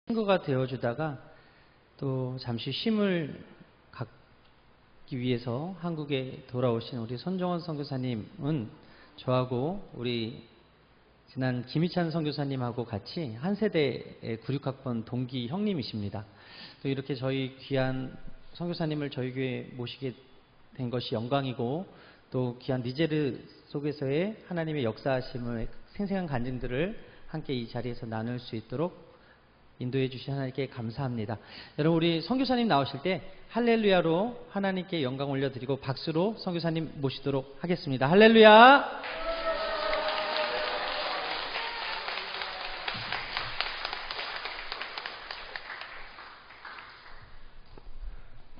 친구가 되어주다가 또 잠시 쉼을 갖기 위해서 한국에 돌아오신 우리 손정원 선교사님은 저하고 우리 지난 김희찬 선교사님하고 같이 한 세대의 96학번 동기 형님이십니다. 또 이렇게 저희 귀한 선교사님을 저희 교회에 모시게 된 것이 영광이고, 또 귀한 니제르 속에서의 하나님의 역사하심을 생생한 간증들을 함께 이 자리에서 나눌 수 있도록 인도해 주신 하나님께 감사합니다. 여러분, 우리 선교사님 나오실 때 할렐루야로 하나님께 영광 올려드리고 박수로 선교사님 모시도록 하겠습니다. 할렐루야!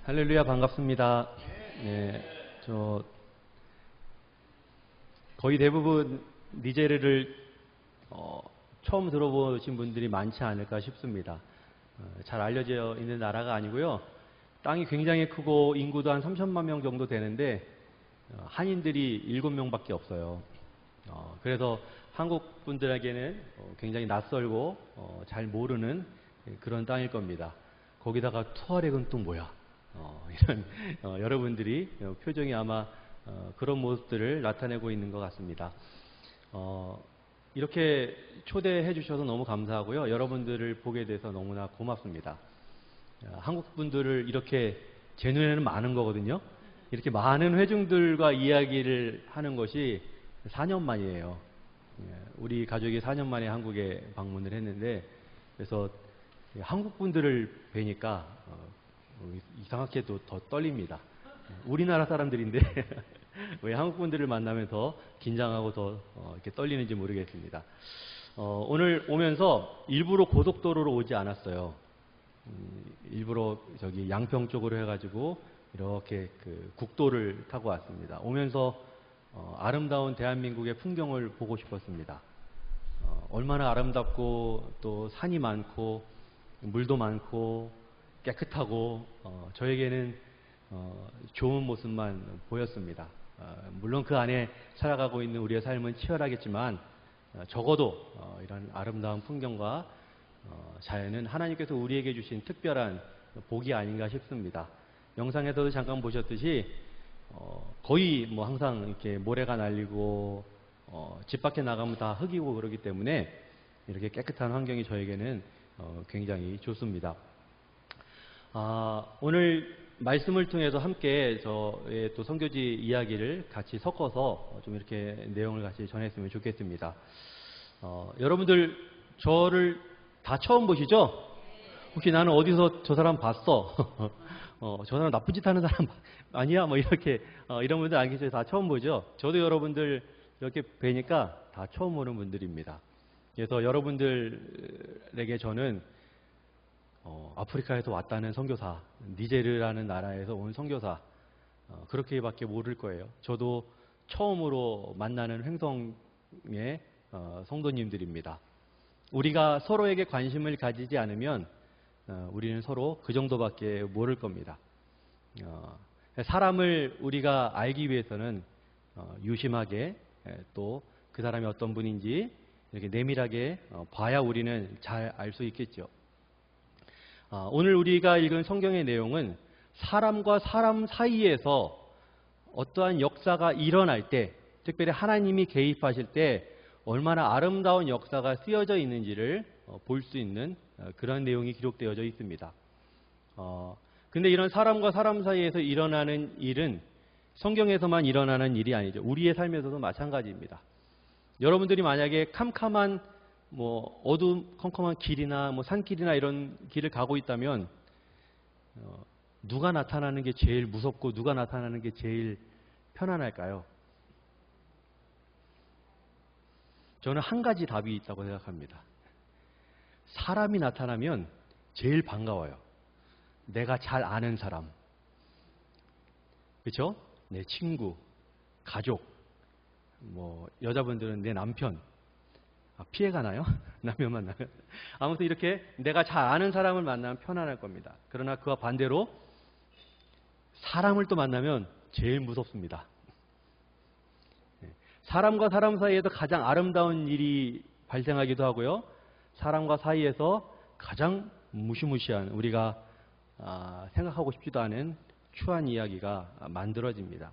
할렐루야, 반갑습니다. 네, 거의 대부분 니제르를 처음 들어보신 분들이 많지 않을까 싶습니다. 잘 알려져 있는 나라가 아니고요. 땅이 굉장히 크고 인구도 한 3천만 명 정도 되는데 한인들이 7명밖에 없어요. 그래서 한국 분들에게는 굉장히 낯설고 잘 모르는 그런 땅일 겁니다. 거기다가 투아렉은 또 뭐야? 이런 여러분들이 표정이 아마 그런 모습들을 나타내고 있는 것 같습니다. 이렇게 초대해 주셔서 너무 감사하고요. 여러분들을 보게 돼서 너무나 고맙습니다. 한국 분들을 이렇게 제 눈에는 많은 거거든요. 이렇게 많은 회중들과 이야기를 하는 것이 4년 만이에요. 우리 가족이 4년 만에 한국에 방문을 했는데, 그래서 한국 분들을 뵈니까 이상하게도 더 떨립니다. 우리나라 사람들인데 왜 한국 분들을 만나면 더 긴장하고 더 이렇게 떨리는지 모르겠습니다. 오늘 오면서 일부러 고속도로로 오지 않았어요. 일부러 저기 양평 쪽으로 해가지고 이렇게 그 국도를 타고 왔습니다. 오면서 아름다운 대한민국의 풍경을 보고 싶었습니다. 얼마나 아름답고 또 산이 많고 물도 많고 깨끗하고 저에게는 좋은 모습만 보였습니다. 물론 그 안에 살아가고 있는 우리의 삶은 치열하겠지만 적어도 이런 아름다운 풍경과 자연은 하나님께서 우리에게 주신 특별한 복이 아닌가 싶습니다. 영상에서도 잠깐 보셨듯이 거의 뭐 항상 이렇게 모래가 날리고 집 밖에 나가면 다 흙이고 그러기 때문에 이렇게 깨끗한 환경이 저에게는 굉장히 좋습니다. 오늘 말씀을 통해서 함께 저의 또 선교지 이야기를 같이 섞어서 좀 이렇게 내용을 같이 전했으면 좋겠습니다. 여러분들 저를 다 처음 보시죠? 혹시 나는 어디서 저 사람 봤어? 저 사람 나쁜 짓 하는 사람 아니야? 뭐 이렇게 이런 분들 안 계세요? 다 처음 보죠? 저도 여러분들 이렇게 뵈니까 다 처음 보는 분들입니다. 그래서 여러분들에게 저는 아프리카에서 왔다는 선교사, 니제르라는 나라에서 온 선교사, 그렇게밖에 모를 거예요. 저도 처음으로 만나는 횡성의 성도님들입니다. 우리가 서로에게 관심을 가지지 않으면 우리는 서로 그 정도밖에 모를 겁니다. 사람을 우리가 알기 위해서는 유심하게 또 그 사람이 어떤 분인지 이렇게 내밀하게 봐야 우리는 잘 알 수 있겠죠. 오늘 우리가 읽은 성경의 내용은 사람과 사람 사이에서 어떠한 역사가 일어날 때, 특별히 하나님이 개입하실 때 얼마나 아름다운 역사가 쓰여져 있는지를 볼 수 있는 그런 내용이 기록되어져 있습니다. 근데 이런 사람과 사람 사이에서 일어나는 일은 성경에서만 일어나는 일이 아니죠. 우리의 삶에서도 마찬가지입니다. 여러분들이 만약에 캄캄한 어두컴컴한 길이나 산길이나 이런 길을 가고 있다면 누가 나타나는 게 제일 무섭고 누가 나타나는 게 제일 편안할까요? 저는 한 가지 답이 있다고 생각합니다. 사람이 나타나면 제일 반가워요. 내가 잘 아는 사람, 그렇죠? 내 친구, 가족, 여자분들은 내 남편. 피해가 나요? 남편 만나면. 아무튼 이렇게 내가 잘 아는 사람을 만나면 편안할 겁니다. 그러나 그와 반대로 사람을 또 만나면 제일 무섭습니다. 사람과 사람 사이에서 가장 아름다운 일이 발생하기도 하고요. 사람과 사이에서 가장 무시무시한 우리가 생각하고 싶지도 않은 추한 이야기가 만들어집니다.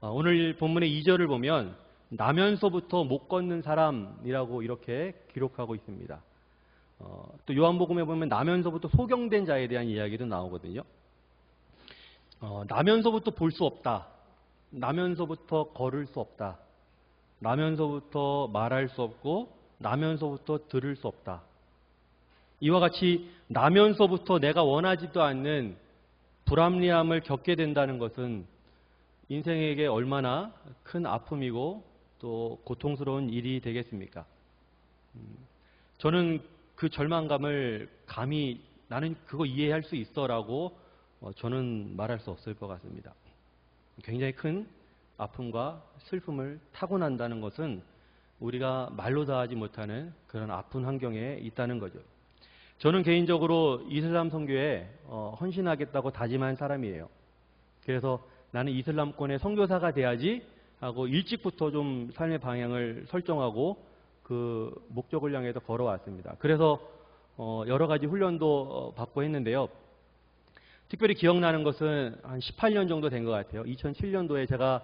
오늘 본문의 2절을 보면 나면서부터 못 걷는 사람이라고 이렇게 기록하고 있습니다. 또 요한복음에 보면 나면서부터 소경된 자에 대한 이야기도 나오거든요. 나면서부터 볼 수 없다. 나면서부터 걸을 수 없다. 나면서부터 말할 수 없고 나면서부터 들을 수 없다. 이와 같이 나면서부터 내가 원하지도 않는 불합리함을 겪게 된다는 것은 인생에게 얼마나 큰 아픔이고 또 고통스러운 일이 되겠습니까? 저는 그 절망감을 감히 나는 그거 이해할 수 있어라고 저는 말할 수 없을 것 같습니다. 굉장히 큰 아픔과 슬픔을 타고난다는 것은 우리가 말로 다 하지 못하는 그런 아픈 환경에 있다는 거죠. 저는 개인적으로 이슬람 선교에 헌신하겠다고 다짐한 사람이에요. 그래서 나는 이슬람권의 선교사가 돼야지 하고 일찍부터 좀 삶의 방향을 설정하고 그 목적을 향해서 걸어왔습니다. 그래서 여러 가지 훈련도 받고 했는데요. 특별히 기억나는 것은 한 18년 정도 된 것 같아요. 2007년도에 제가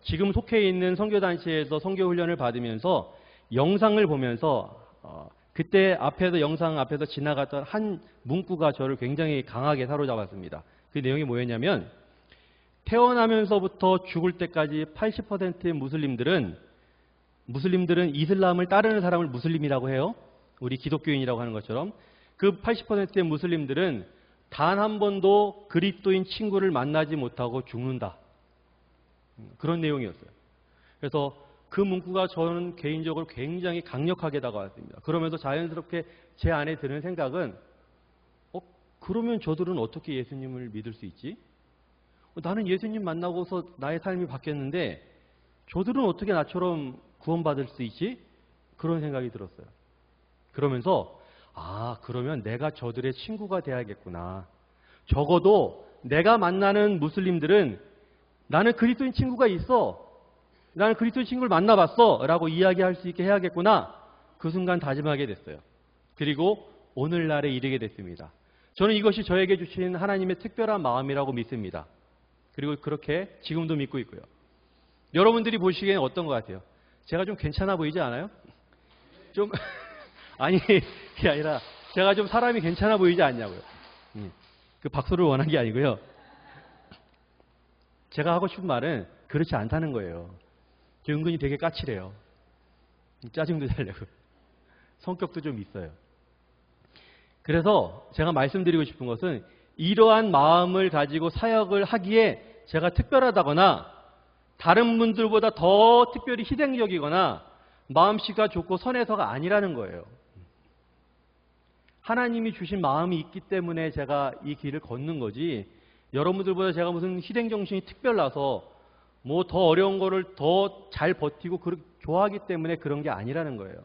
지금 속해 있는 선교단체에서 선교훈련을 받으면서 영상을 보면서 그때 영상 앞에서 지나갔던 한 문구가 저를 굉장히 강하게 사로잡았습니다. 그 내용이 뭐였냐면 태어나면서부터 죽을 때까지 80%의 무슬림들은 이슬람을 따르는 사람을 무슬림이라고 해요. 우리 기독교인이라고 하는 것처럼 그 80%의 무슬림들은 단 한 번도 그리스도인 친구를 만나지 못하고 죽는다. 그런 내용이었어요. 그래서 그 문구가 저는 개인적으로 굉장히 강력하게 다가왔습니다. 그러면서 자연스럽게 제 안에 드는 생각은 그러면 저들은 어떻게 예수님을 믿을 수 있지? 나는 예수님 만나고서 나의 삶이 바뀌었는데 저들은 어떻게 나처럼 구원받을 수 있지? 그런 생각이 들었어요. 그러면서 그러면 내가 저들의 친구가 돼야겠구나. 적어도 내가 만나는 무슬림들은 나는 그리스도인 친구가 있어. 나는 그리스도인 친구를 만나봤어. 라고 이야기할 수 있게 해야겠구나. 그 순간 다짐하게 됐어요. 그리고 오늘날에 이르게 됐습니다. 저는 이것이 저에게 주신 하나님의 특별한 마음이라고 믿습니다. 그리고 그렇게 지금도 믿고 있고요. 여러분들이 보시기에는 어떤 것 같아요? 제가 좀 괜찮아 보이지 않아요? 좀 아니 그게 아니라 제가 좀 사람이 괜찮아 보이지 않냐고요. 그 박수를 원한 게 아니고요. 제가 하고 싶은 말은 그렇지 않다는 거예요. 저 은근히 되게 까칠해요. 짜증도 잘 내고 성격도 좀 있어요. 그래서 제가 말씀드리고 싶은 것은 이러한 마음을 가지고 사역을 하기에 제가 특별하다거나 다른 분들보다 더 특별히 희생적이거나 마음씨가 좋고 선해서가 아니라는 거예요. 하나님이 주신 마음이 있기 때문에 제가 이 길을 걷는 거지 여러분들보다 제가 무슨 희생정신이 특별나서 뭐 더 어려운 거를 더 잘 버티고 좋아하기 때문에 그런 게 아니라는 거예요.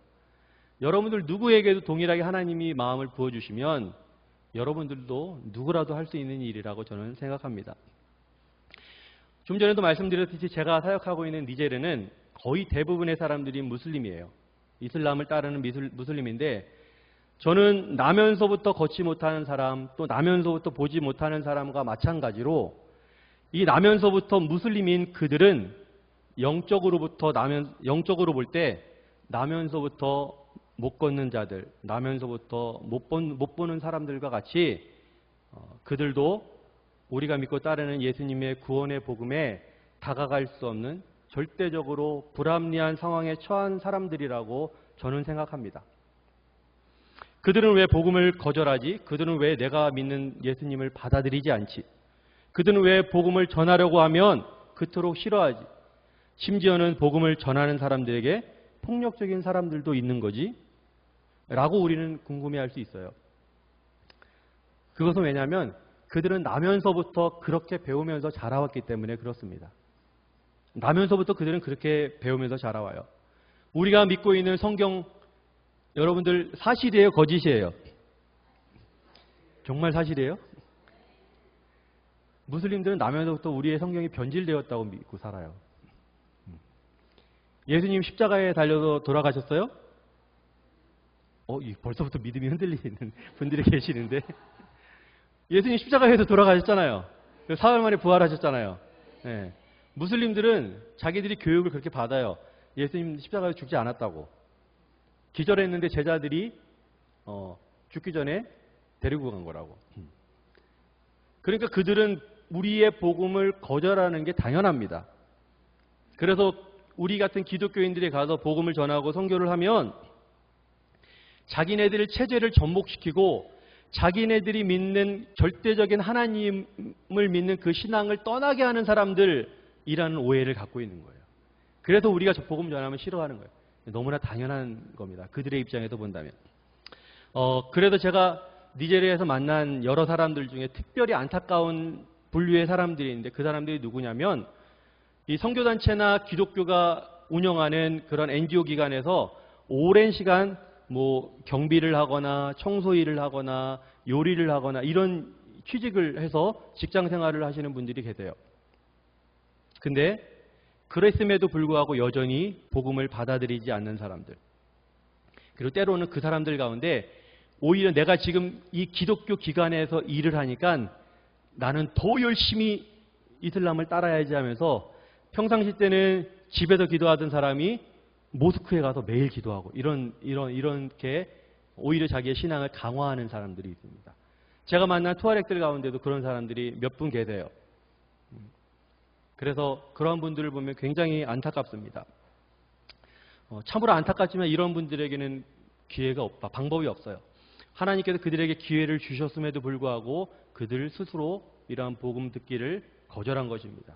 여러분들 누구에게도 동일하게 하나님이 마음을 부어주시면 여러분들도 누구라도 할 수 있는 일이라고 저는 생각합니다. 좀 전에도 말씀드렸듯이 제가 사역하고 있는 니제르는 거의 대부분의 사람들이 무슬림이에요. 이슬람을 따르는 무슬림인데 저는 나면서부터 걷지 못하는 사람 또 나면서부터 보지 못하는 사람과 마찬가지로 이 나면서부터 무슬림인 그들은 영적으로 볼 때 나면서부터 못 걷는 자들, 나면서부터 못 보는 사람들과 같이 그들도 우리가 믿고 따르는 예수님의 구원의 복음에 다가갈 수 없는 절대적으로 불합리한 상황에 처한 사람들이라고 저는 생각합니다. 그들은 왜 복음을 거절하지? 그들은 왜 내가 믿는 예수님을 받아들이지 않지? 그들은 왜 복음을 전하려고 하면 그토록 싫어하지? 심지어는 복음을 전하는 사람들에게 폭력적인 사람들도 있는 거지? 라고 우리는 궁금해할 수 있어요. 그것은 왜냐하면 그들은 나면서부터 그렇게 배우면서 자라왔기 때문에 그렇습니다. 나면서부터 그들은 그렇게 배우면서 자라와요. 우리가 믿고 있는 성경 여러분들 사실이에요? 거짓이에요? 정말 사실이에요? 무슬림들은 나면서부터 우리의 성경이 변질되었다고 믿고 살아요. 예수님 십자가에 달려서 돌아가셨어요? 벌써부터 믿음이 흔들리는 분들이 계시는데 예수님 십자가에서 돌아가셨잖아요. 사흘 만에 부활하셨잖아요. 예. 무슬림들은 자기들이 교육을 그렇게 받아요. 예수님 십자가에 죽지 않았다고. 기절했는데 제자들이 죽기 전에 데리고 간 거라고. 그러니까 그들은 우리의 복음을 거절하는 게 당연합니다. 그래서 우리 같은 기독교인들이 가서 복음을 전하고 선교를 하면 자기네들의 체제를 전복시키고 자기네들이 믿는 절대적인 하나님을 믿는 그 신앙을 떠나게 하는 사람들이라는 오해를 갖고 있는 거예요. 그래서 우리가 복음 전하면 싫어하는 거예요. 너무나 당연한 겁니다. 그들의 입장에서 본다면. 그래서 제가 니제리아에서 만난 여러 사람들 중에 특별히 안타까운 분류의 사람들이 있는데 그 사람들이 누구냐면 이 선교단체나 기독교가 운영하는 그런 NGO 기관에서 오랜 시간 경비를 하거나 청소 일을 하거나 요리를 하거나 이런 취직을 해서 직장 생활을 하시는 분들이 계세요. 근데 그랬음에도 불구하고 여전히 복음을 받아들이지 않는 사람들. 그리고 때로는 그 사람들 가운데 오히려 내가 지금 이 기독교 기관에서 일을 하니까 나는 더 열심히 이슬람을 따라야지 하면서 평상시 때는 집에서 기도하던 사람이 모스크에 가서 매일 기도하고 이렇게 오히려 자기의 신앙을 강화하는 사람들이 있습니다. 제가 만난 투아렉들 가운데도 그런 사람들이 몇 분 계세요. 그래서 그런 분들을 보면 굉장히 안타깝습니다. 참으로 안타깝지만 이런 분들에게는 기회가 없다. 방법이 없어요. 하나님께서 그들에게 기회를 주셨음에도 불구하고 그들 스스로 이러한 복음 듣기를 거절한 것입니다.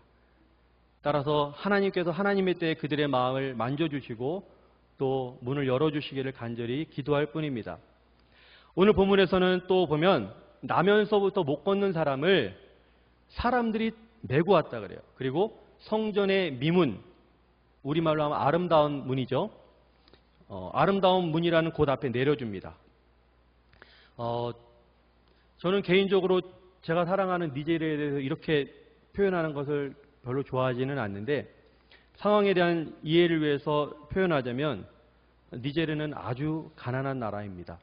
따라서 하나님께서 하나님의 때에 그들의 마음을 만져주시고 또 문을 열어주시기를 간절히 기도할 뿐입니다. 오늘 본문에서는 또 보면 나면서부터 못 걷는 사람을 사람들이 메고 왔다 그래요. 그리고 성전의 미문, 우리말로 하면 아름다운 문이죠. 아름다운 문이라는 곳 앞에 내려줍니다. 저는 개인적으로 제가 사랑하는 니제리아에 대해서 이렇게 표현하는 것을 별로 좋아하지는 않는데 상황에 대한 이해를 위해서 표현하자면 니제르는 아주 가난한 나라입니다.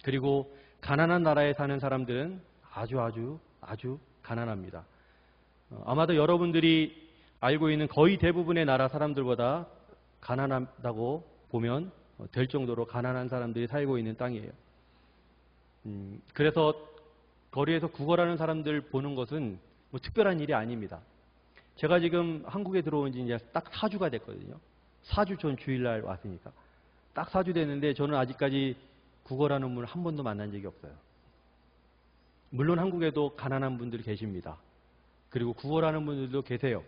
그리고 가난한 나라에 사는 사람들은 아주 가난합니다. 아마도 여러분들이 알고 있는 거의 대부분의 나라 사람들보다 가난하다고 보면 될 정도로 가난한 사람들이 살고 있는 땅이에요. 그래서 거리에서 구걸하는 사람들 보는 것은 특별한 일이 아닙니다. 제가 지금 한국에 들어온 지 이제 딱 4주가 됐거든요. 4주 전 주일날 왔으니까. 딱 4주 됐는데 저는 아직까지 구걸하는 분을 한 번도 만난 적이 없어요. 물론 한국에도 가난한 분들이 계십니다. 그리고 구걸하는 분들도 계세요.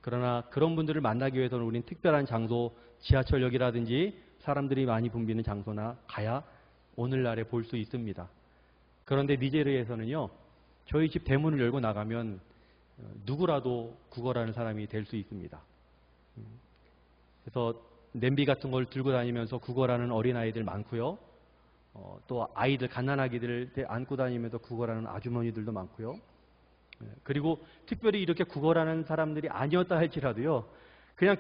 그러나 그런 분들을 만나기 위해서는 우리는 특별한 장소, 지하철역이라든지 사람들이 많이 붐비는 장소나 가야 오늘날에 볼 수 있습니다. 그런데 니제르에서는요, 저희 집 대문을 열고 나가면 누구라도 구걸하는 사람이 될 수 있습니다. 그래서 냄비 같은 걸 들고 다니면서 구걸하는 어린아이들 많고요. 또 아이들, 갓난아기들 안고 다니면서 구걸하는 아주머니들도 많고요. 그리고 특별히 이렇게 구걸하는 사람들이 아니었다 할지라도요, 그냥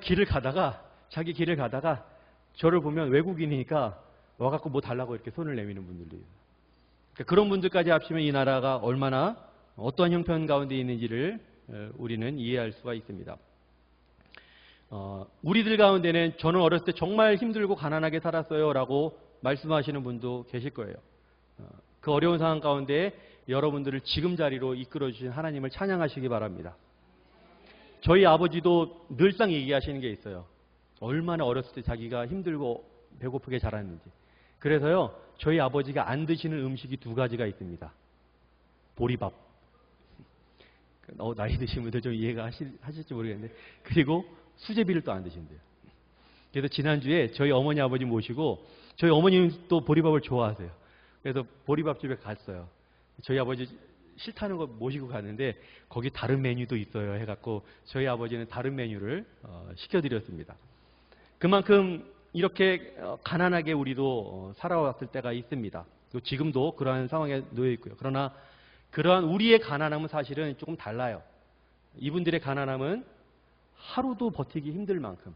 자기 길을 가다가 저를 보면 외국인이니까 와갖고 뭐 달라고 이렇게 손을 내미는 분들도 있어요. 그러니까 그런 분들까지 합치면 이 나라가 얼마나 어떠한 형편 가운데 있는지를 우리는 이해할 수가 있습니다. 우리들 가운데는 저는 어렸을 때 정말 힘들고 가난하게 살았어요 라고 말씀하시는 분도 계실 거예요. 그 어려운 상황 가운데 여러분들을 지금 자리로 이끌어주신 하나님을 찬양하시기 바랍니다. 저희 아버지도 늘상 얘기하시는 게 있어요. 얼마나 어렸을 때 자기가 힘들고 배고프게 자랐는지. 그래서요, 저희 아버지가 안 드시는 음식이 2가지가 있습니다. 보리밥. 나이 드신 분들 좀 이해가 하실지 모르겠는데. 그리고 수제비를 또 안 드신대요. 그래서 지난주에 저희 어머니 아버지 모시고 저희 어머님도 또 보리밥을 좋아하세요. 그래서 보리밥집에 갔어요. 저희 아버지 싫다는 거 모시고 갔는데 거기 다른 메뉴도 있어요 해갖고 저희 아버지는 다른 메뉴를 시켜드렸습니다. 그만큼 이렇게 가난하게 우리도 살아왔을 때가 있습니다. 지금도 그러한 상황에 놓여 있고요. 그러나 그러한 우리의 가난함은 사실은 조금 달라요. 이분들의 가난함은 하루도 버티기 힘들 만큼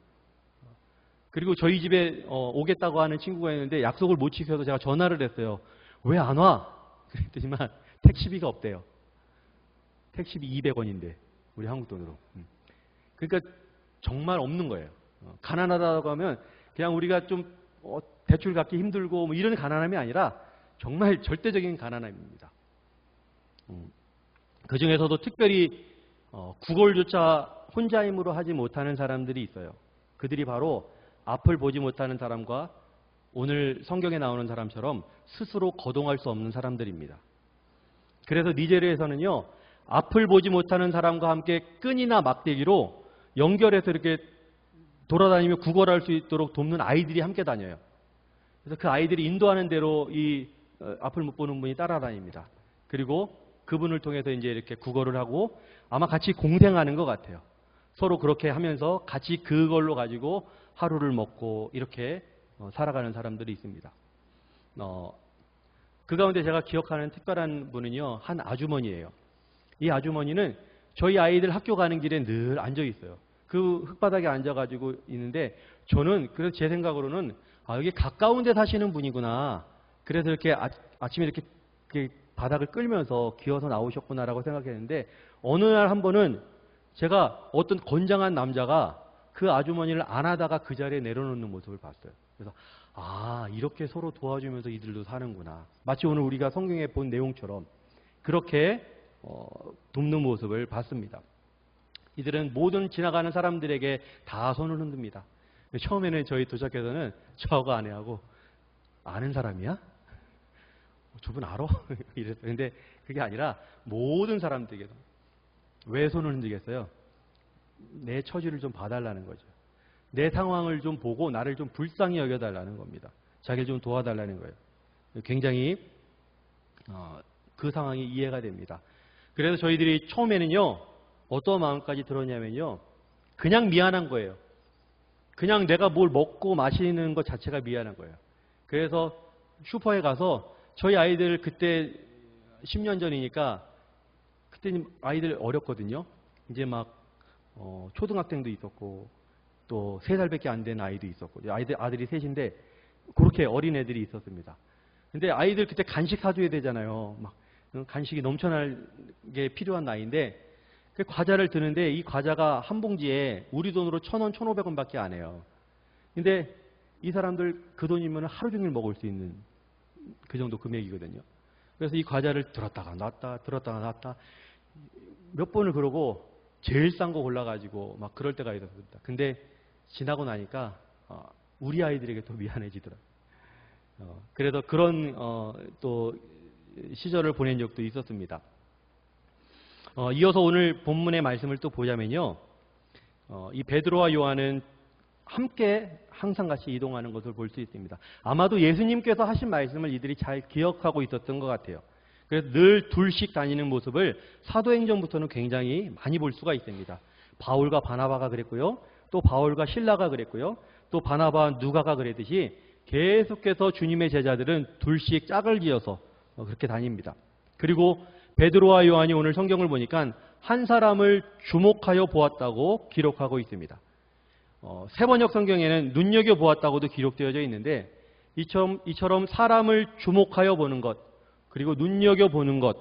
그리고 저희 집에 오겠다고 하는 친구가 있는데 약속을 못 지켜서 제가 전화를 했어요. 왜 안 와? 그랬더니만 택시비가 없대요. 택시비 200원인데 우리 한국 돈으로. 그러니까 정말 없는 거예요. 가난하다고 하면 그냥 우리가 좀 대출 갖기 힘들고 뭐 이런 가난함이 아니라 정말 절대적인 가난함입니다. 그 중에서도 특별히 구걸조차 혼자 힘으로 하지 못하는 사람들이 있어요. 그들이 바로 앞을 보지 못하는 사람과 오늘 성경에 나오는 사람처럼 스스로 거동할 수 없는 사람들입니다. 그래서 니제르에서는요, 앞을 보지 못하는 사람과 함께 끈이나 막대기로 연결해서 이렇게 돌아다니며 구걸할 수 있도록 돕는 아이들이 함께 다녀요. 그래서 그 아이들이 인도하는 대로 이 앞을 못 보는 분이 따라다닙니다. 그리고 그분을 통해서 이제 이렇게 구걸을 하고 아마 같이 공생하는 것 같아요. 서로 그렇게 하면서 같이 그걸로 가지고 하루를 먹고 이렇게 살아가는 사람들이 있습니다. 그 가운데 제가 기억하는 특별한 분은요, 한 아주머니예요. 이 아주머니는 저희 아이들 학교 가는 길에 늘 앉아 있어요. 그 흙바닥에 앉아가지고 있는데 저는 그래서 제 생각으로는 여기 가까운 데 사시는 분이구나. 그래서 이렇게 아침에 이렇게 바닥을 끌면서 기어서 나오셨구나라고 생각했는데 어느 날 한 번은 제가 어떤 건장한 남자가 그 아주머니를 안아다가 그 자리에 내려놓는 모습을 봤어요. 그래서 이렇게 서로 도와주면서 이들도 사는구나. 마치 오늘 우리가 성경에 본 내용처럼 그렇게 돕는 모습을 봤습니다. 이들은 모든 지나가는 사람들에게 다 손을 흔듭니다. 처음에는 저희 도착해서는 저하고 아내하고 아는 사람이야? 저분 알아? 이랬어요. 근데 그게 아니라 모든 사람들에게 왜 손을 흔들겠어요? 내 처지를 좀 봐달라는 거죠. 내 상황을 좀 보고 나를 좀 불쌍히 여겨달라는 겁니다. 자기를 좀 도와달라는 거예요. 굉장히 그 상황이 이해가 됩니다. 그래서 저희들이 처음에는요, 어떤 마음까지 들었냐면요, 그냥 미안한 거예요. 그냥 내가 뭘 먹고 마시는 것 자체가 미안한 거예요. 그래서 슈퍼에 가서 저희 아이들 그때 10년 전이니까 그때 아이들 어렸거든요. 이제 막 초등학생도 있었고 또 3살밖에 안 된 아이도 있었고 아들이 셋인데 그렇게 어린 애들이 있었습니다. 근데 아이들 그때 간식 사줘야 되잖아요. 막 간식이 넘쳐나게 필요한 나이인데 그 과자를 드는데 이 과자가 한 봉지에 우리 돈으로 1,000원, 1,500원밖에 안 해요. 근데 이 사람들 그 돈이면 하루 종일 먹을 수 있는 그 정도 금액이거든요. 그래서 이 과자를 들었다가 놨다 들었다가 놨다 몇 번을 그러고 제일 싼 거 골라가지고 막 그럴 때가 있었습니다. 근데 지나고 나니까 우리 아이들에게 또 미안해지더라고요. 그래서 그런 또 시절을 보낸 적도 있었습니다. 이어서 오늘 본문의 말씀을 또 보자면요. 이 베드로와 요한은 함께 항상 같이 이동하는 것을 볼 수 있습니다. 아마도 예수님께서 하신 말씀을 이들이 잘 기억하고 있었던 것 같아요. 그래서 늘 둘씩 다니는 모습을 사도행전부터는 굉장히 많이 볼 수가 있습니다. 바울과 바나바가 그랬고요. 또 바울과 실라가 그랬고요. 또 바나바와 누가가 그랬듯이 계속해서 주님의 제자들은 둘씩 짝을 지어서 그렇게 다닙니다. 그리고 베드로와 요한이 오늘 성경을 보니까 한 사람을 주목하여 보았다고 기록하고 있습니다. 세번역 성경에는 눈여겨보았다고도 기록되어져 있는데 이처럼 사람을 주목하여 보는 것 그리고 눈여겨보는 것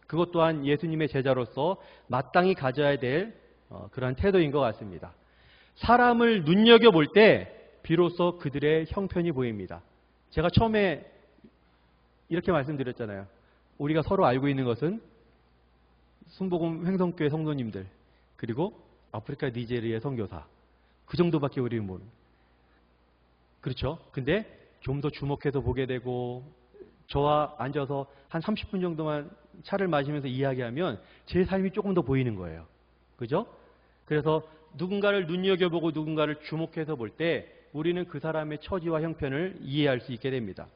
그것 또한 예수님의 제자로서 마땅히 가져야 될 그러한 태도인 것 같습니다. 사람을 눈여겨볼 때 비로소 그들의 형편이 보입니다. 제가 처음에 이렇게 말씀드렸잖아요. 우리가 서로 알고 있는 것은 순복음 횡성교회 성도님들 그리고 아프리카 니제르의 선교사 그 정도밖에 우리는 모릅니다. 그렇죠? 근데 좀 더 주목해서 보게 되고 저와 앉아서 한 30분 정도만 차를 마시면서 이야기하면 제 삶이 조금 더 보이는 거예요. 그죠? 그래서 누군가를 눈여겨보고 누군가를 주목해서 볼 때 우리는 그 사람의 처지와 형편을 이해할 수 있게 됩니다.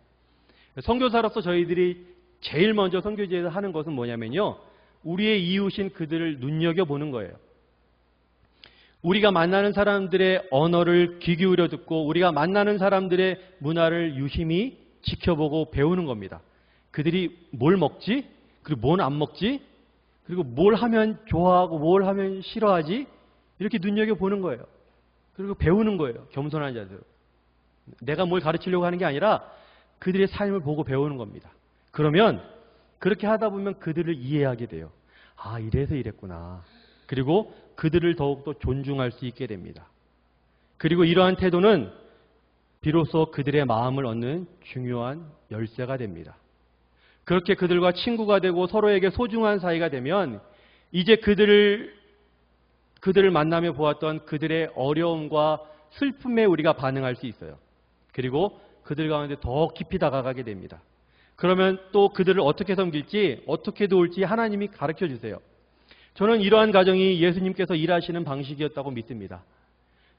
선교사로서 저희들이 제일 먼저 선교지에서 하는 것은 뭐냐면요. 우리의 이웃인 그들을 눈여겨보는 거예요. 우리가 만나는 사람들의 언어를 귀 기울여 듣고 우리가 만나는 사람들의 문화를 유심히 지켜보고 배우는 겁니다. 그들이 뭘 먹지? 그리고 뭘 안 먹지? 그리고 뭘 하면 좋아하고 뭘 하면 싫어하지? 이렇게 눈여겨보는 거예요. 그리고 배우는 거예요. 겸손한 자세로. 내가 뭘 가르치려고 하는 게 아니라 그들의 삶을 보고 배우는 겁니다. 그러면 그렇게 하다 보면 그들을 이해하게 돼요. 아, 이래서 이랬구나. 그리고 그들을 더욱더 존중할 수 있게 됩니다. 그리고 이러한 태도는 비로소 그들의 마음을 얻는 중요한 열쇠가 됩니다. 그렇게 그들과 친구가 되고 서로에게 소중한 사이가 되면 이제 그들을 만나며 보았던 그들의 어려움과 슬픔에 우리가 반응할 수 있어요. 그리고 그들 가운데 더 깊이 다가가게 됩니다. 그러면 또 그들을 어떻게 섬길지, 어떻게 도울지 하나님이 가르쳐 주세요. 저는 이러한 가정이 예수님께서 일하시는 방식이었다고 믿습니다.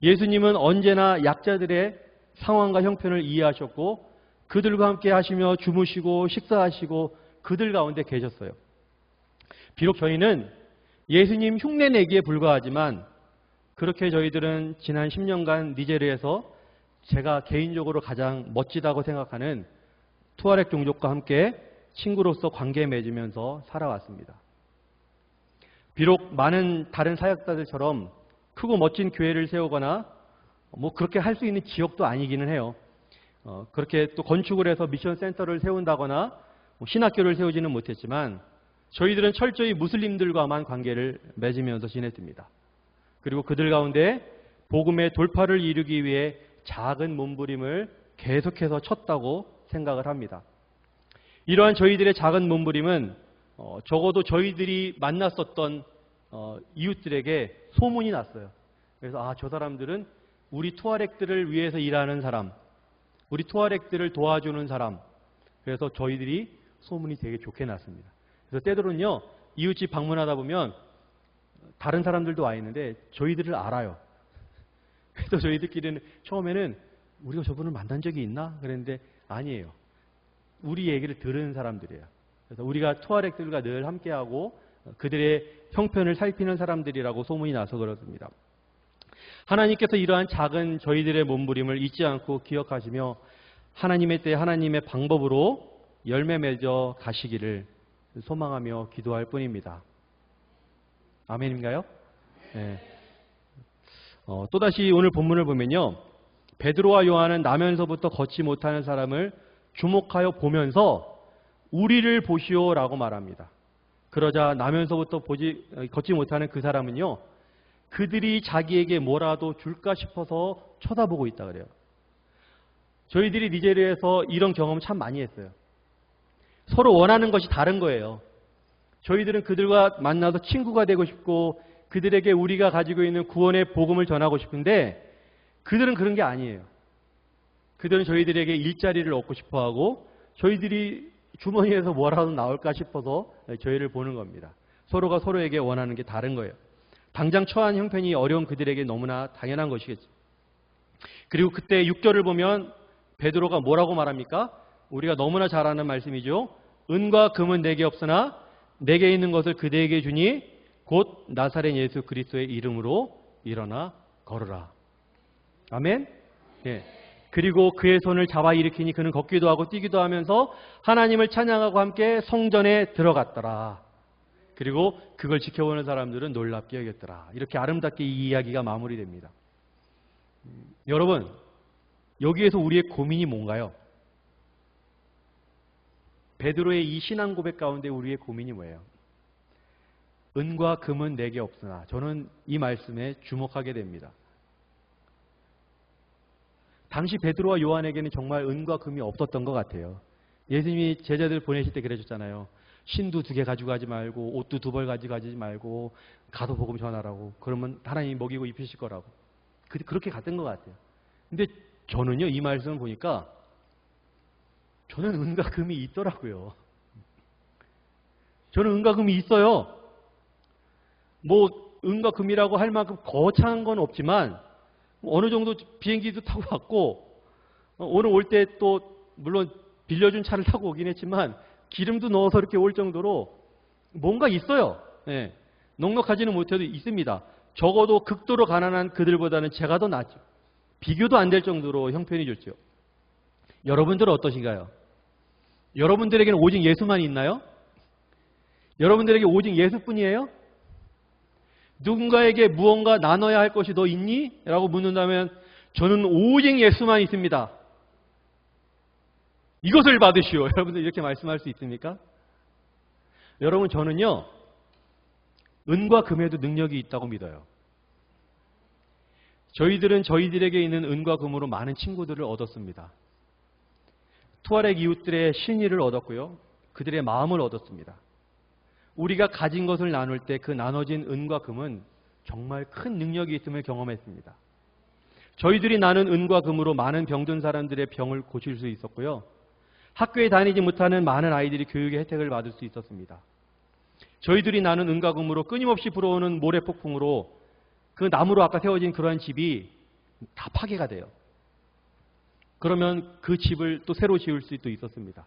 예수님은 언제나 약자들의 상황과 형편을 이해하셨고 그들과 함께 하시며 주무시고 식사하시고 그들 가운데 계셨어요. 비록 저희는 예수님 흉내내기에 불과하지만 그렇게 저희들은 지난 10년간 니제르에서 제가 개인적으로 가장 멋지다고 생각하는 투아렉 종족과 함께 친구로서 관계 맺으면서 살아왔습니다. 비록 많은 다른 사역자들처럼 크고 멋진 교회를 세우거나 그렇게 할 수 있는 지역도 아니기는 해요. 그렇게 또 건축을 해서 미션 센터를 세운다거나 신학교를 세우지는 못했지만 저희들은 철저히 무슬림들과만 관계를 맺으면서 지냈습니다. 그리고 그들 가운데 복음의 돌파를 이루기 위해 작은 몸부림을 계속해서 쳤다고 생각을 합니다. 이러한 저희들의 작은 몸부림은 적어도 저희들이 만났었던 이웃들에게 소문이 났어요. 그래서 저 사람들은 우리 투아렉들을 위해서 일하는 사람, 우리 투아렉들을 도와주는 사람. 그래서 저희들이 소문이 되게 좋게 났습니다. 그래서 때로는요, 이웃집 방문하다 보면 다른 사람들도 와 있는데 저희들을 알아요. 그래서 저희들끼리는 처음에는 우리가 저분을 만난 적이 있나? 그랬는데 아니에요. 우리 얘기를 들은 사람들이에요. 그래서 우리가 투아렉들과 늘 함께하고 그들의 형편을 살피는 사람들이라고 소문이 나서 그렇습니다. 하나님께서 이러한 작은 저희들의 몸부림을 잊지 않고 기억하시며 하나님의 때 하나님의 방법으로 열매 맺어 가시기를 소망하며 기도할 뿐입니다. 아멘인가요? 네. 또다시 오늘 본문을 보면요. 베드로와 요한은 나면서부터 걷지 못하는 사람을 주목하여 보면서 우리를 보시오라고 말합니다. 그러자 나면서부터 걷지 못하는 그 사람은요. 그들이 자기에게 뭐라도 줄까 싶어서 쳐다보고 있다 그래요. 저희들이 니제르에서 이런 경험 참 많이 했어요. 서로 원하는 것이 다른 거예요. 저희들은 그들과 만나서 친구가 되고 싶고 그들에게 우리가 가지고 있는 구원의 복음을 전하고 싶은데 그들은 그런 게 아니에요. 그들은 저희들에게 일자리를 얻고 싶어하고 저희들이 주머니에서 뭐라도 나올까 싶어서 저희를 보는 겁니다. 서로가 서로에게 원하는 게 다른 거예요. 당장 처한 형편이 어려운 그들에게 너무나 당연한 것이겠죠. 그리고 그때 6절을 보면 베드로가 뭐라고 말합니까? 우리가 너무나 잘 아는 말씀이죠. 은과 금은 내게 없으나 내게 있는 것을 그대에게 주니 곧 나사렛 예수 그리스도의 이름으로 일어나 걸으라. 아멘? 예. 그리고 그의 손을 잡아 일으키니 그는 걷기도 하고 뛰기도 하면서 하나님을 찬양하고 함께 성전에 들어갔더라. 그리고 그걸 지켜보는 사람들은 놀랍게 여겼더라. 이렇게 아름답게 이 이야기가 마무리됩니다. 여러분, 여기에서 우리의 고민이 뭔가요? 베드로의 이 신앙 고백 가운데 우리의 고민이 뭐예요? 은과 금은 내게 없으나 저는 이 말씀에 주목하게 됩니다. 당시 베드로와 요한에게는 정말 은과 금이 없었던 것 같아요. 예수님이 제자들 보내실 때 그러셨잖아요. 신도 2개 가지고 가지 말고 옷도 2벌 가지고 가지 말고 가도 복음 전하라고. 그러면 하나님이 먹이고 입히실 거라고. 그렇게 갔던 것 같아요. 근데 저는요, 이 말씀을 보니까 저는 은과 금이 있더라고요. 저는 은과 금이 있어요. 은과 금이라고 할 만큼 거창한 건 없지만 어느 정도 비행기도 타고 왔고 오늘 올 때 또 물론 빌려준 차를 타고 오긴 했지만 기름도 넣어서 이렇게 올 정도로 뭔가 있어요. 네. 넉넉하지는 못해도 있습니다. 적어도 극도로 가난한 그들보다는 제가 더 낫죠. 비교도 안 될 정도로 형편이 좋죠. 여러분들은 어떠신가요? 여러분들에게는 오직 예수만 있나요? 여러분들에게 오직 예수뿐이에요? 누군가에게 무언가 나눠야 할 것이 너 있니? 라고 묻는다면 저는 오직 예수만 있습니다. 이것을 받으시오. 여러분들 이렇게 말씀할 수 있습니까? 여러분, 저는요, 은과 금에도 능력이 있다고 믿어요. 저희들은 저희들에게 있는 은과 금으로 많은 친구들을 얻었습니다. 투아렉 이웃들의 신의를 얻었고요. 그들의 마음을 얻었습니다. 우리가 가진 것을 나눌 때 그 나눠진 은과 금은 정말 큰 능력이 있음을 경험했습니다. 저희들이 나눈 은과 금으로 많은 병든 사람들의 병을 고칠 수 있었고요. 학교에 다니지 못하는 많은 아이들이 교육의 혜택을 받을 수 있었습니다. 저희들이 나눈 은과 금으로 끊임없이 불어오는 모래폭풍으로 그 나무로 아까 세워진 그러한 집이 다 파괴가 돼요. 그러면 그 집을 또 새로 지을 수도 있었습니다.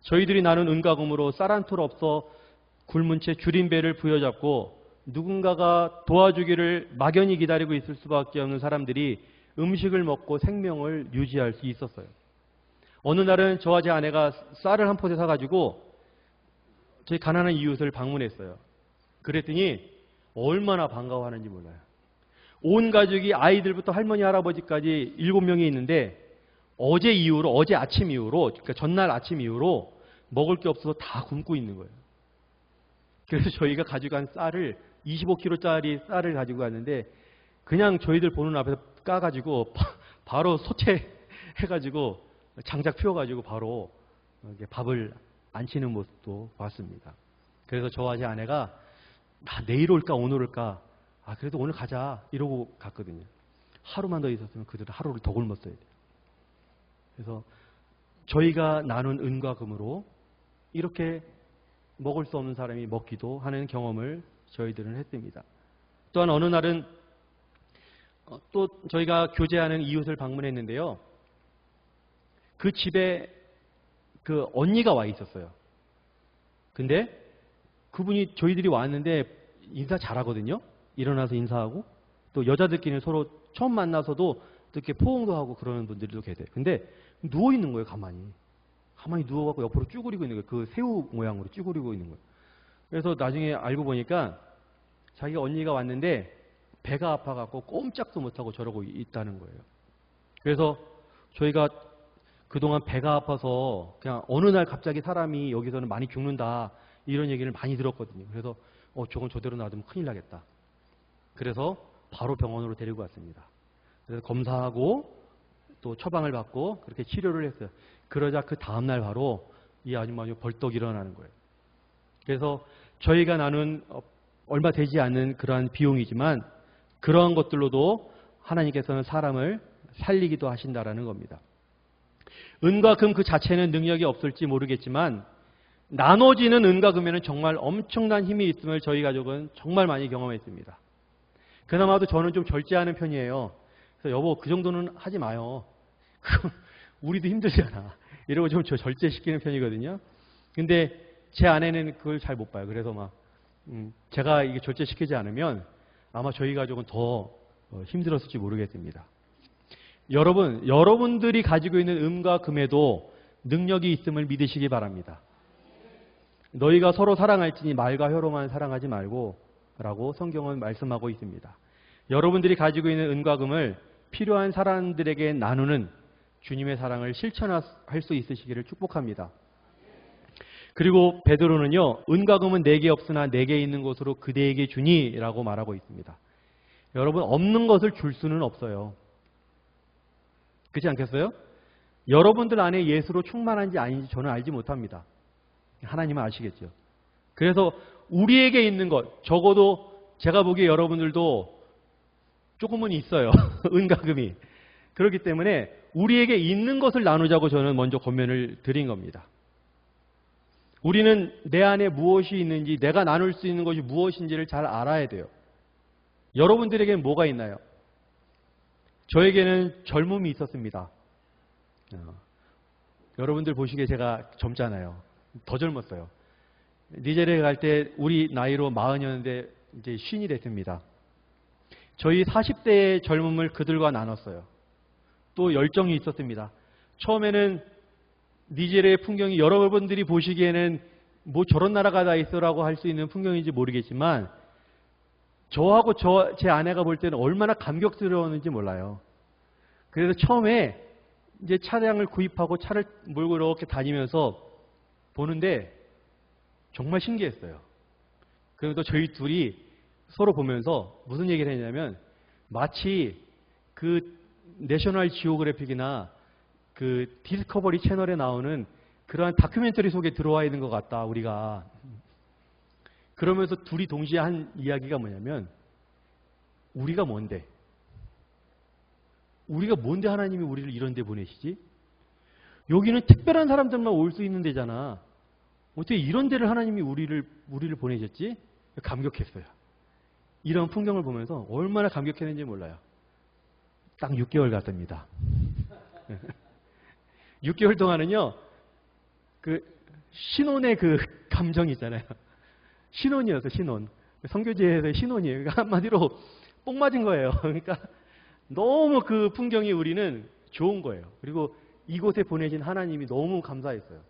저희들이 나눈 은과 금으로 쌀 한 톨 없어 굶은 채 줄인 배를 부여잡고 누군가가 도와주기를 막연히 기다리고 있을 수밖에 없는 사람들이 음식을 먹고 생명을 유지할 수 있었어요. 어느 날은 저와 제 아내가 쌀을 한 포대 사가지고 저희 가난한 이웃을 방문했어요. 그랬더니 얼마나 반가워하는지 몰라요. 온 가족이 아이들부터 할머니, 할아버지까지 7명이 있는데 어제 아침 이후로, 그러니까 전날 아침 이후로 먹을 게 없어서 다 굶고 있는 거예요. 그래서 저희가 가져간 쌀을 25kg짜리 쌀을 가지고 갔는데 그냥 저희들 보는 앞에서 까가지고 바로 소태해가지고 장작 피워가지고 바로 밥을 안 치는 모습도 봤습니다. 그래서 저와 제 아내가 내일 올까 오늘 올까 그래도 오늘 가자 이러고 갔거든요. 하루만 더 있었으면 그들은 하루를 더 굶었어야 돼요. 그래서 저희가 나눈 은과 금으로 이렇게 먹을 수 없는 사람이 먹기도 하는 경험을 저희들은 했습니다. 또한 어느 날은 또 저희가 교제하는 이웃을 방문했는데요. 그 집에 그 언니가 와 있었어요. 근데 그분이 저희들이 왔는데 인사 잘하거든요. 일어나서 인사하고 또 여자들끼리는 서로 처음 만나서도 이렇게 포옹도 하고 그러는 분들도 계세요. 근데 누워 있는 거예요, 가만히 누워갖고 옆으로 쭈그리고 있는 거예요. 그 새우 모양으로 쭈그리고 있는 거예요. 그래서 나중에 알고 보니까 자기가 언니가 왔는데 배가 아파갖고 꼼짝도 못하고 저러고 있다는 거예요. 그래서 저희가 그동안 배가 아파서 그냥 어느 날 갑자기 사람이 여기서는 많이 죽는다 이런 얘기를 많이 들었거든요. 그래서 저건 저대로 놔두면 큰일 나겠다. 그래서 바로 병원으로 데리고 왔습니다. 그래서 검사하고 또 처방을 받고 그렇게 치료를 했어요. 그러자 그 다음날 바로 이 아줌마가 벌떡 일어나는 거예요. 그래서 저희가 나눈 얼마 되지 않는 그러한 비용이지만 그러한 것들로도 하나님께서는 사람을 살리기도 하신다라는 겁니다. 은과 금 그 자체는 능력이 없을지 모르겠지만 나눠지는 은과 금에는 정말 엄청난 힘이 있음을 저희 가족은 정말 많이 경험했습니다. 그나마도 저는 좀 절제하는 편이에요. 그래서 여보 그 정도는 하지 마요. 우리도 힘들잖아. 이러고 좀 절제시키는 편이거든요. 근데 제 아내는 그걸 잘 못 봐요. 그래서 제가 이게 절제시키지 않으면 아마 저희 가족은 더 힘들었을지 모르겠습니다. 여러분들이 가지고 있는 은과 금에도 능력이 있음을 믿으시기 바랍니다. 너희가 서로 사랑할지니 말과 혀로만 사랑하지 말고 라고 성경은 말씀하고 있습니다. 여러분들이 가지고 있는 은과 금을 필요한 사람들에게 나누는 주님의 사랑을 실천할 수 있으시기를 축복합니다. 그리고 베드로는요, 은과 금은 내게 없으나 내게 있는 것으로 그대에게 주니 라고 말하고 있습니다. 여러분, 없는 것을 줄 수는 없어요. 그렇지 않겠어요? 여러분들 안에 예수로 충만한지 아닌지 저는 알지 못합니다. 하나님은 아시겠죠. 그래서 우리에게 있는 것, 적어도 제가 보기에 여러분들도 조금은 있어요. 은과 금이. 그렇기 때문에 우리에게 있는 것을 나누자고 저는 먼저 권면을 드린 겁니다. 우리는 내 안에 무엇이 있는지, 내가 나눌 수 있는 것이 무엇인지를 잘 알아야 돼요. 여러분들에게는 뭐가 있나요? 저에게는 젊음이 있었습니다. 여러분들 보시기에 제가 젊잖아요. 더 젊었어요. 니제리아에 갈 때 우리 나이로 40이었는데 이제 50이 됐습니다. 저희 40대의 젊음을 그들과 나눴어요. 또 열정이 있었습니다. 처음에는 니제리아의 풍경이 여러분들이 보시기에는 뭐 저런 나라가 다 있어라고 할 수 있는 풍경인지 모르겠지만 저하고 제 아내가 볼 때는 얼마나 감격스러웠는지 몰라요. 그래서 처음에 이제 차량을 구입하고 차를 몰고 이렇게 다니면서 보는데 정말 신기했어요. 그래서 저희 둘이 서로 보면서 무슨 얘기를 했냐면 마치 그 내셔널 지오그래픽이나 그 디스커버리 채널에 나오는 그러한 다큐멘터리 속에 들어와 있는 것 같다, 우리가. 그러면서 둘이 동시에 한 이야기가 뭐냐면 우리가 뭔데? 우리가 뭔데 하나님이 우리를 이런 데 보내시지? 여기는 특별한 사람들만 올 수 있는 데잖아. 어떻게 이런 데를 하나님이 우리를 보내셨지? 감격했어요. 이런 풍경을 보면서 얼마나 감격했는지 몰라요. 딱 6개월 갔답니다. 6개월 동안은요, 그 신혼의 그 감정 있잖아요. 신혼이어서 신혼. 선교지에서의 신혼이에요. 그러니까 한마디로 뽕 맞은 거예요. 그러니까 너무 그 풍경이 우리는 좋은 거예요. 그리고 이곳에 보내신 하나님이 너무 감사했어요.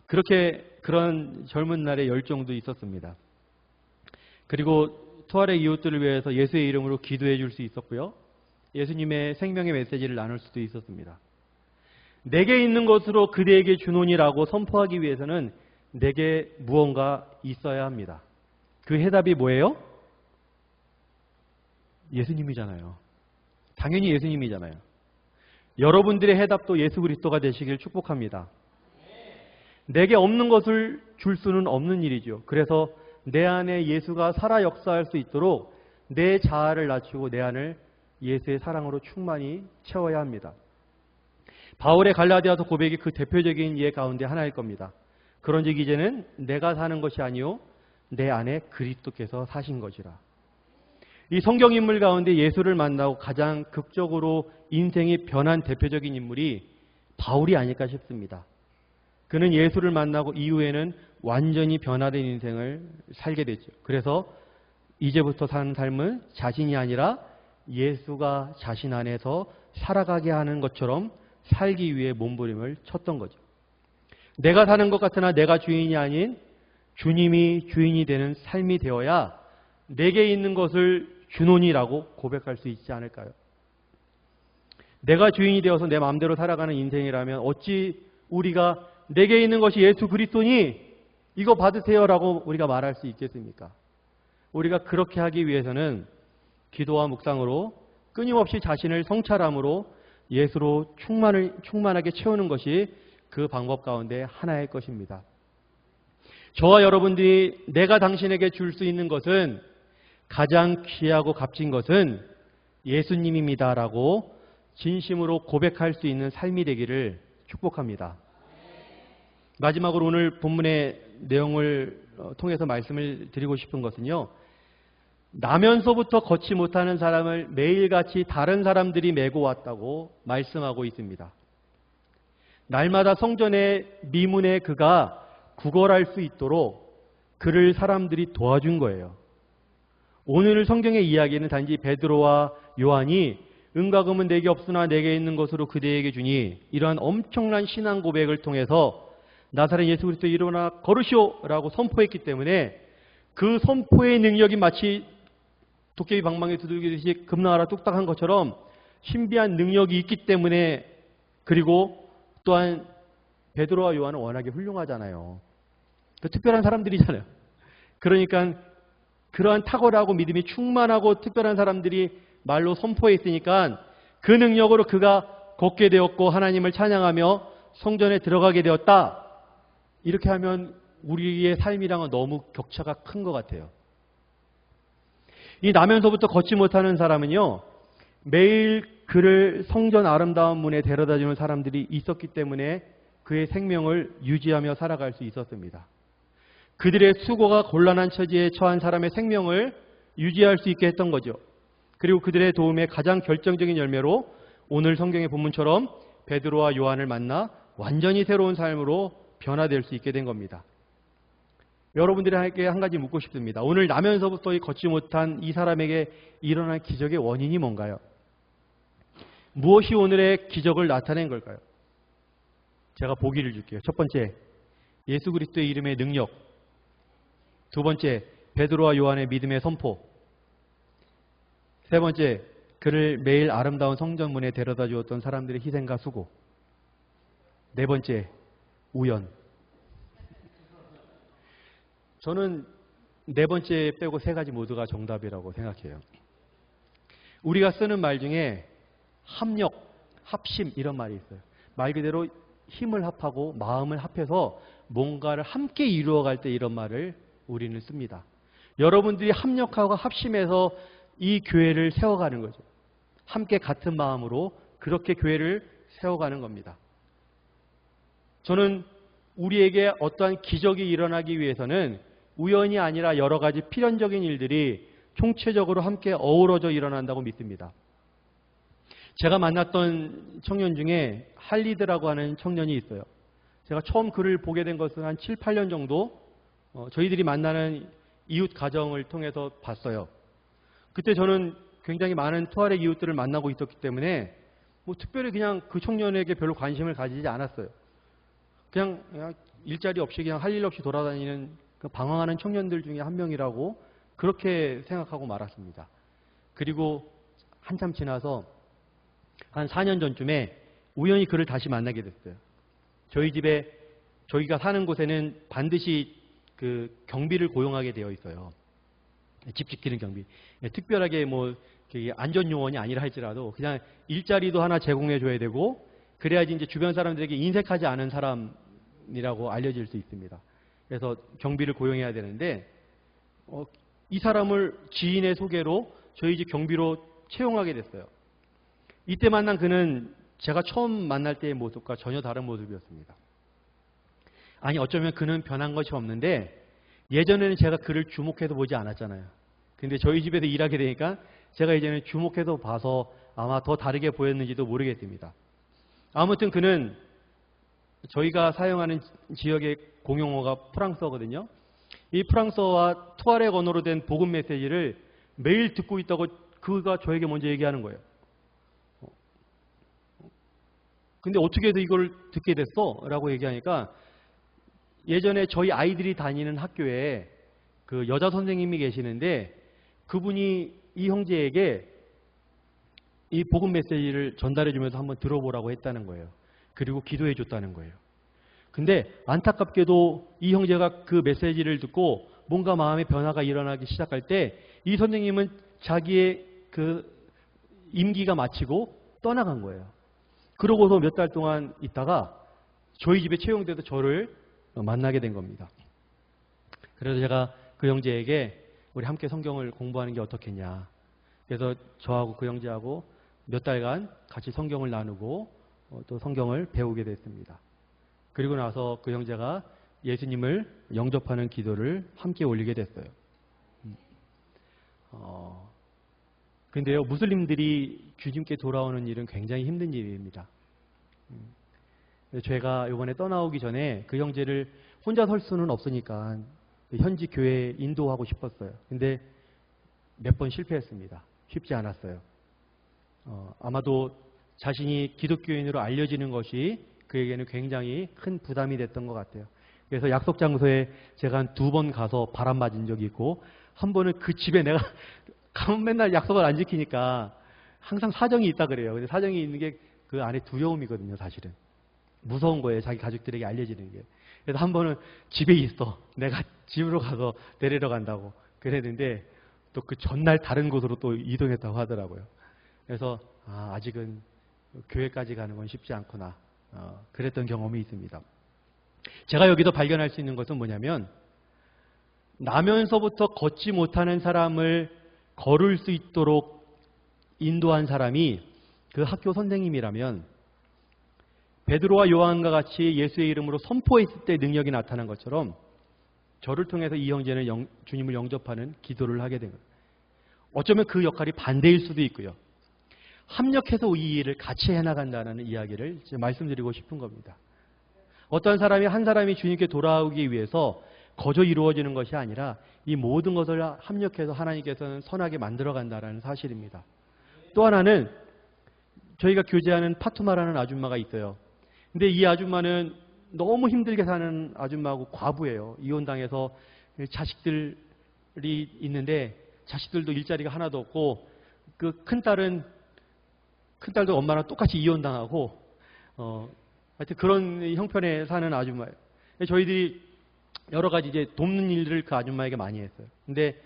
그렇게 그런 젊은 날의 열정도 있었습니다. 그리고 투아렉 이웃들을 위해서 예수의 이름으로 기도해 줄 수 있었고요. 예수님의 생명의 메시지를 나눌 수도 있었습니다. 내게 있는 것으로 그대에게 주노니라고 선포하기 위해서는 내게 무언가 있어야 합니다. 그 해답이 뭐예요? 예수님이잖아요. 당연히 예수님이잖아요. 여러분들의 해답도 예수 그리스도가 되시길 축복합니다. 내게 없는 것을 줄 수는 없는 일이죠. 그래서 내 안에 예수가 살아 역사할 수 있도록 내 자아를 낮추고 내 안을 예수의 사랑으로 충만히 채워야 합니다. 바울의 갈라디아서 고백이 그 대표적인 예 가운데 하나일 겁니다. 그런즉 이제는 내가 사는 것이 아니요 내 안에 그리스도께서 사신 것이라. 이 성경 인물 가운데 예수를 만나고 가장 극적으로 인생이 변한 대표적인 인물이 바울이 아닐까 싶습니다. 그는 예수를 만나고 이후에는 완전히 변화된 인생을 살게 됐죠. 그래서 이제부터 사는 삶은 자신이 아니라 예수가 자신 안에서 살아가게 하는 것처럼 살기 위해 몸부림을 쳤던 거죠. 내가 사는 것 같으나 내가 주인이 아닌 주님이 주인이 되는 삶이 되어야 내게 있는 것을 주노니라고 고백할 수 있지 않을까요? 내가 주인이 되어서 내 마음대로 살아가는 인생이라면 어찌 우리가 내게 있는 것이 예수 그리스도니 이거 받으세요라고 우리가 말할 수 있겠습니까? 우리가 그렇게 하기 위해서는 기도와 묵상으로 끊임없이 자신을 성찰함으로 예수로 충만하게 채우는 것이 그 방법 가운데 하나일 것입니다. 저와 여러분들이 내가 당신에게 줄 수 있는 것은 가장 귀하고 값진 것은 예수님입니다라고 진심으로 고백할 수 있는 삶이 되기를 축복합니다. 마지막으로 오늘 본문의 내용을 통해서 말씀을 드리고 싶은 것은요. 나면서부터 걷지 못하는 사람을 매일같이 다른 사람들이 메고 왔다고 말씀하고 있습니다. 날마다 성전의 미문에 그가 구걸할 수 있도록 그를 사람들이 도와준 거예요. 오늘 성경의 이야기는 단지 베드로와 요한이 은과 금은 내게 없으나 내게 있는 것으로 그대에게 주니 이러한 엄청난 신앙 고백을 통해서 나사렛 예수 그리스도 일어나 걸으시오라고 선포했기 때문에 그 선포의 능력이 마치 도깨비 방망이 두들기듯이 금나라 뚝딱한 것처럼 신비한 능력이 있기 때문에 그리고 또한 베드로와 요한은 워낙에 훌륭하잖아요. 그 특별한 사람들이잖아요. 그러니까 그러한 탁월하고 믿음이 충만하고 특별한 사람들이 말로 선포했으니까 그 능력으로 그가 걷게 되었고 하나님을 찬양하며 성전에 들어가게 되었다. 이렇게 하면 우리의 삶이랑은 너무 격차가 큰 것 같아요. 이 나면서부터 걷지 못하는 사람은요. 매일 그를 성전 아름다운 문에 데려다주는 사람들이 있었기 때문에 그의 생명을 유지하며 살아갈 수 있었습니다. 그들의 수고가 곤란한 처지에 처한 사람의 생명을 유지할 수 있게 했던 거죠. 그리고 그들의 도움의 가장 결정적인 열매로 오늘 성경의 본문처럼 베드로와 요한을 만나 완전히 새로운 삶으로 변화될 수 있게 된 겁니다. 여러분들에게 한 가지 묻고 싶습니다. 오늘 나면서부터 걷지 못한 이 사람에게 일어난 기적의 원인이 뭔가요? 무엇이 오늘의 기적을 나타낸 걸까요? 제가 보기를 줄게요. 첫 번째, 예수 그리스도의 이름의 능력. 두 번째, 베드로와 요한의 믿음의 선포. 세 번째, 그를 매일 아름다운 성전문에 데려다 주었던 사람들의 희생과 수고. 네 번째, 우연. 저는 네 번째 빼고 세 가지 모두가 정답이라고 생각해요. 우리가 쓰는 말 중에 합력, 합심 이런 말이 있어요. 말 그대로 힘을 합하고 마음을 합해서 뭔가를 함께 이루어갈 때 이런 말을 우리는 씁니다. 여러분들이 합력하고 합심해서 이 교회를 세워가는 거죠. 함께 같은 마음으로 그렇게 교회를 세워가는 겁니다. 저는 우리에게 어떠한 기적이 일어나기 위해서는 우연이 아니라 여러 가지 필연적인 일들이 총체적으로 함께 어우러져 일어난다고 믿습니다. 제가 만났던 청년 중에 할리드라고 하는 청년이 있어요. 제가 처음 그를 보게 된 것은 한 7, 8년 정도 저희들이 만나는 이웃 가정을 통해서 봤어요. 그때 저는 굉장히 많은 투아렉 이웃들을 만나고 있었기 때문에 특별히 그냥 그 청년에게 별로 관심을 가지지 않았어요. 그냥 일자리 없이 그냥 할 일 없이 돌아다니는 방황하는 청년들 중에 한 명이라고 그렇게 생각하고 말았습니다. 그리고 한참 지나서 한 4년 전쯤에 우연히 그를 다시 만나게 됐어요. 저희가 사는 곳에는 반드시 그 경비를 고용하게 되어 있어요. 집 지키는 경비. 특별하게 안전요원이 아니라 할지라도 그냥 일자리도 하나 제공해 줘야 되고 그래야지 이제 주변 사람들에게 인색하지 않은 사람이라고 알려질 수 있습니다. 그래서 경비를 고용해야 되는데 이 사람을 지인의 소개로 저희 집 경비로 채용하게 됐어요. 이때 만난 그는 제가 처음 만날 때의 모습과 전혀 다른 모습이었습니다. 아니 어쩌면 그는 변한 것이 없는데 예전에는 제가 그를 주목해서 보지 않았잖아요. 근데 저희 집에서 일하게 되니까 제가 이제는 주목해서 봐서 아마 더 다르게 보였는지도 모르겠습니다. 아무튼 그는 저희가 사용하는 지역의 공용어가 프랑스어거든요. 이 프랑스어와 투아렉 언어로 된 복음 메시지를 매일 듣고 있다고 그가 저에게 먼저 얘기하는 거예요. 근데 어떻게 해서 이걸 듣게 됐어? 라고 얘기하니까 예전에 저희 아이들이 다니는 학교에 그 여자 선생님이 계시는데 그분이 이 형제에게 이 복음 메시지를 전달해 주면서 한번 들어보라고 했다는 거예요. 그리고 기도해 줬다는 거예요. 근데 안타깝게도 이 형제가 그 메시지를 듣고 뭔가 마음의 변화가 일어나기 시작할 때 이 선생님은 자기의 그 임기가 마치고 떠나간 거예요. 그러고서 몇 달 동안 있다가 저희 집에 채용돼서 저를 만나게 된 겁니다. 그래서 제가 그 형제에게 우리 함께 성경을 공부하는 게 어떻겠냐. 그래서 저하고 그 형제하고 몇 달간 같이 성경을 나누고 또 성경을 배우게 됐습니다. 그리고 나서 그 형제가 예수님을 영접하는 기도를 함께 올리게 됐어요. 근데요, 무슬림들이 주님께 돌아오는 일은 굉장히 힘든 일입니다. 제가 이번에 떠나오기 전에 그 형제를 혼자 설 수는 없으니까 현지 교회에 인도하고 싶었어요. 근데 몇 번 실패했습니다. 쉽지 않았어요. 아마도 자신이 기독교인으로 알려지는 것이 그에게는 굉장히 큰 부담이 됐던 것 같아요. 그래서 약속 장소에 제가 한 2번 가서 바람 맞은 적이 있고 한 번은 그 집에 내가 가면 맨날 약속을 안 지키니까 항상 사정이 있다 그래요. 근데 사정이 있는 게 그 안에 두려움이거든요, 사실은. 무서운 거예요, 자기 가족들에게 알려지는 게. 그래서 한 번은 집에 있어. 내가 집으로 가서 데리러 간다고 그랬는데 또 그 전날 다른 곳으로 또 이동했다고 하더라고요. 그래서 아직은 교회까지 가는 건 쉽지 않구나. 그랬던 경험이 있습니다. 제가 여기서 발견할 수 있는 것은 뭐냐면 나면서부터 걷지 못하는 사람을 걸을 수 있도록 인도한 사람이 그 학교 선생님이라면 베드로와 요한과 같이 예수의 이름으로 선포했을 때 능력이 나타난 것처럼 저를 통해서 이 형제는 주님을 영접하는 기도를 하게 된 거예요. 어쩌면 그 역할이 반대일 수도 있고요. 합력해서 이 일을 같이 해나간다는 이야기를 말씀드리고 싶은 겁니다. 어떤 사람이 한 사람이 주님께 돌아오기 위해서 거저 이루어지는 것이 아니라 이 모든 것을 합력해서 하나님께서는 선하게 만들어간다는 사실입니다. 또 하나는 저희가 교제하는 파투마라는 아줌마가 있어요. 근데 이 아줌마는 너무 힘들게 사는 아줌마하고 과부예요. 이혼당해서 자식들 있는데 자식들도 일자리가 하나도 없고 그 큰딸도 엄마랑 똑같이 이혼당하고 하여튼 그런 형편에 사는 아줌마예요. 저희들이 여러 가지 이제 돕는 일들을 그 아줌마에게 많이 했어요. 근데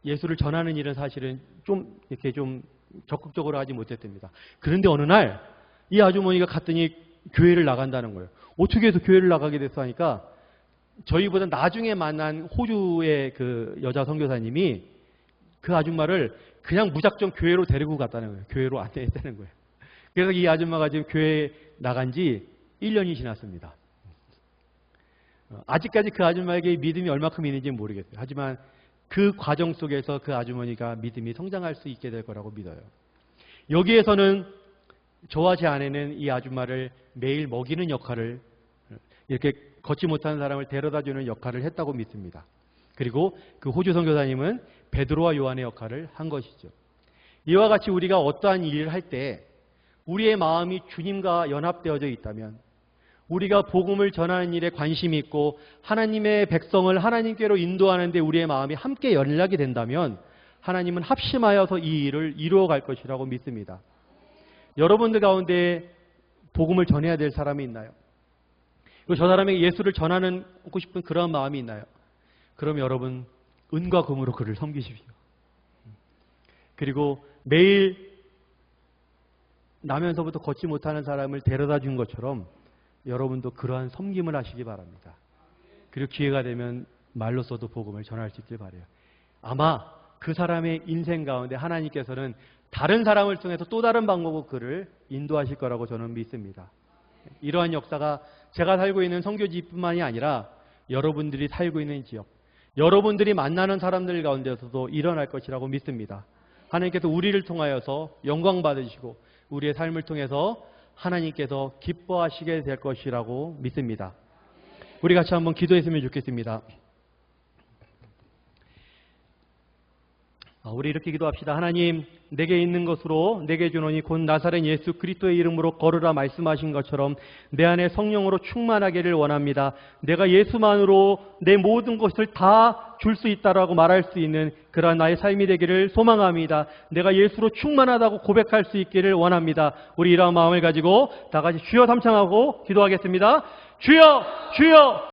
예수를 전하는 일은 사실은 좀 이렇게 좀 적극적으로 하지 못했답니다. 그런데 어느 날 이 아주머니가 갔더니 교회를 나간다는 거예요. 어떻게 해서 교회를 나가게 됐어 하니까 저희보다 나중에 만난 호주의 그 여자 선교사님이 그 아줌마를 그냥 무작정 교회로 데리고 갔다는 거예요. 교회로 안내했다는 거예요. 그래서 이 아줌마가 지금 교회에 나간 지 1년이 지났습니다. 아직까지 그 아줌마에게 믿음이 얼마큼 있는지는 모르겠어요. 하지만 그 과정 속에서 그 아주머니가 믿음이 성장할 수 있게 될 거라고 믿어요. 여기에서는 저와 제 아내는 이 아줌마를 매일 먹이는 역할을, 이렇게 걷지 못하는 사람을 데려다주는 역할을 했다고 믿습니다. 그리고 그 호주 선교사님은 베드로와 요한의 역할을 한 것이죠. 이와 같이 우리가 어떠한 일을 할 때 우리의 마음이 주님과 연합되어져 있다면, 우리가 복음을 전하는 일에 관심이 있고 하나님의 백성을 하나님께로 인도하는 데 우리의 마음이 함께 연락이 된다면 하나님은 합심하여서 이 일을 이루어갈 것이라고 믿습니다. 여러분들 가운데 복음을 전해야 될 사람이 있나요? 그리고 저 사람에게 예수를 전하고 싶은 그런 마음이 있나요? 그럼 여러분 은과 금으로 그를 섬기십시오. 그리고 매일 나면서부터 걷지 못하는 사람을 데려다 준 것처럼 여러분도 그러한 섬김을 하시기 바랍니다. 그리고 기회가 되면 말로써도 복음을 전할 수 있길 바라요. 아마 그 사람의 인생 가운데 하나님께서는 다른 사람을 통해서 또 다른 방법으로 그를 인도하실 거라고 저는 믿습니다. 이러한 역사가 제가 살고 있는 선교지뿐만이 아니라 여러분들이 살고 있는 지역, 여러분들이 만나는 사람들 가운데서도 일어날 것이라고 믿습니다. 하나님께서 우리를 통하여서 영광 받으시고 우리의 삶을 통해서 하나님께서 기뻐하시게 될 것이라고 믿습니다. 우리 같이 한번 기도했으면 좋겠습니다. 우리 이렇게 기도합시다. 하나님, 내게 있는 것으로 내게 주노니 곧 나사렛 예수 그리스도의 이름으로 걸으라 말씀하신 것처럼 내 안에 성령으로 충만하기를 원합니다. 내가 예수만으로 내 모든 것을 다 줄 수 있다라고 말할 수 있는 그러한 나의 삶이 되기를 소망합니다. 내가 예수로 충만하다고 고백할 수 있기를 원합니다. 우리 이러한 마음을 가지고 다 같이 주여 삼창하고 기도하겠습니다. 주여! 주여!